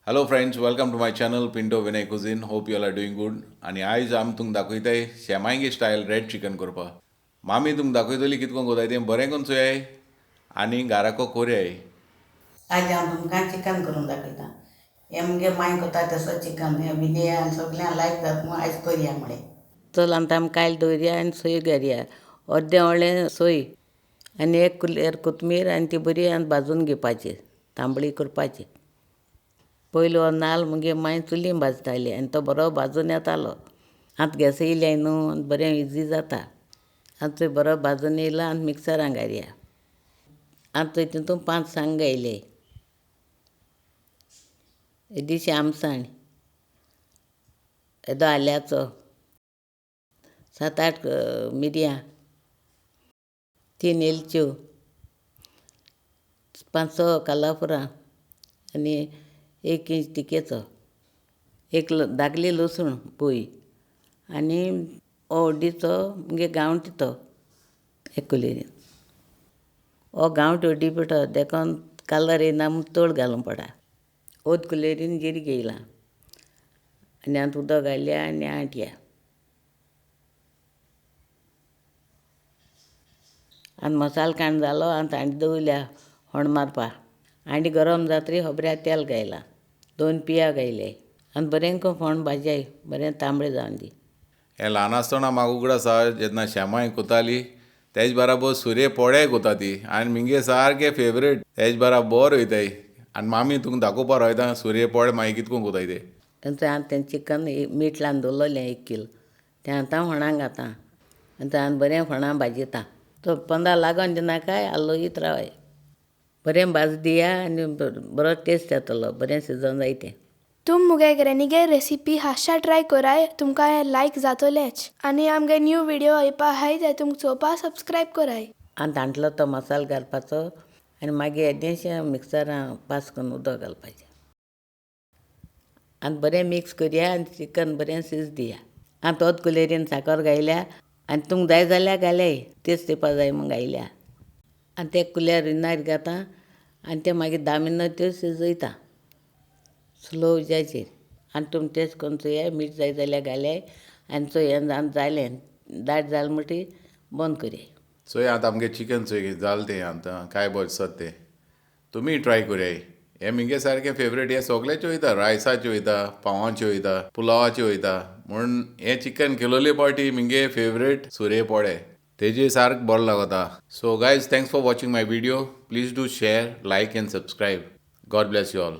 Hello friends, welcome to my channel Pinto Vinegar Cuisine. Hope you all are doing good. आणि आज आम तुमक दाखयताय शेमांगी style red chicken करपा. मामी तुमक दाखयतली कितको कोताय तें बरें करून चोयाय आनी घाराको कोरयाय. आज हांव तुमकां चिकन करून दाखयतां. हें मुगे माय कोता तसो चिकन हें विने आनी सगळ्यांक लायक जाता म्हूण आयज करया म्हळें. चल आतां आमी कायल दवरया आनी सोय घालया. अर्दें व्हडलें सोय आनी एक कुलेर कोथमीर आनी ती बरी भाजून घेवपाची, तांबडी करपाची. पयलीं हो नाल्ल मुगे माय चुलीर भाजताली आनी तो बरो भाजून येतालो. आतां गॅस येयल्याय न्हू आनी बरें इजी जाता. आतां थंय बरो भाजून येयलो आनी मिक्सरान घालया. आतां थंय तितून 5 सांग घायले. एदीशी आमसाण, येदो आल्याचो, 7-8 मिरयां, 3 वेलच्यो, 5-6 कालाफुरां आनी 1 इंच तिकेचो, एक धाकली लसूण पोय आनी हळदीचो मुगे गांवठी तो एक कुलेरीन. हो गांवठी हळदी पिठो देखून कलर येयना म्हूण तोड घालूंक पडा. ओत कुलेरीन जिरें घेयलां आनी आतां उदक घालया आनी आटया. आनी मसालो कांड जालो आतां हांडी दवरल्या होंड मारपा. हांडी गरम जातरी खोबऱ्या तेल घायलां, 2 पिया घायले आनी बरें करून फोंड भाजयाय, बरें तांबडें जावन दी. हें ल्हान आसतना म्हाका उगड आसा जेन्ना शेमाय कोताली तेज बराबर सुरे पोळे कोता ती आनी मिगे सारके फेवरेट. तेज बराबर वयताय आनी मामी तुमकां दाखोवपा रोयता सुरे पोळे मागीर कितको कोताय ते. आतां तें चिकन मीठ लावन दवरलेलें 1 कील तें आतां फोंडांत घातां आनी तें बरें फोंडां भाजयतां. तो 15 लागोन दिनाकाय हालोयत रावाय. बरें भाज दिया आनी बरो टेस्ट येतलो, बरें शिजोवन जाय तें. तुम मुगे ग्रेनिगे रेसिपी हाश्या ट्राय कराय, तुमकां हें लायक जातोलेंच. आनी आमगे न्यू व्हिडिओ येवपा हाय ते तुमकां चोवपा सबस्क्रायब कराय. आनी तांतलो तो मसालो घालपाचो आनी मागीर येदेशें मिक्सरान पास करून उदक घालपाचें आनी बरें मिक्स करया आनी चिकन बरें सीज दिया. आतां तोच कुलेरीन साकर घायल्या आनी तुमकां जाय जाल्यार घाल्याय, टेस्ट येवपा जाय म्हूण घायल्या. आनी ते कुलेर विनाग्र घातां आनी तें मागीर 10 मिनट त्यो शिजयतां स्लो उज्याचेर. आनी तुमी टेस्ट करून चोयाय, मीठ जाय जाल्यार घाल्याय आनी चोय जालें दाट जालें म्हणटी बंद करयाय. चोय आतां आमगे चिकन चोय जालें तें आतां काय बोसत तें. तुमी ट्राय कराय. हें मिगे सारकें फेवरेट. हें सगळेचे वयता, रायसाचें वयता, पावाचें वयता, पुलावाचें वयता. म्हूण हें चिकन केलोले पावटी मिगे फेवरेट सुरे पोळे. तेजे सारको बरो लागता. So guys, thanks for watching my video. Please do share, like end subscribe. God bless you all.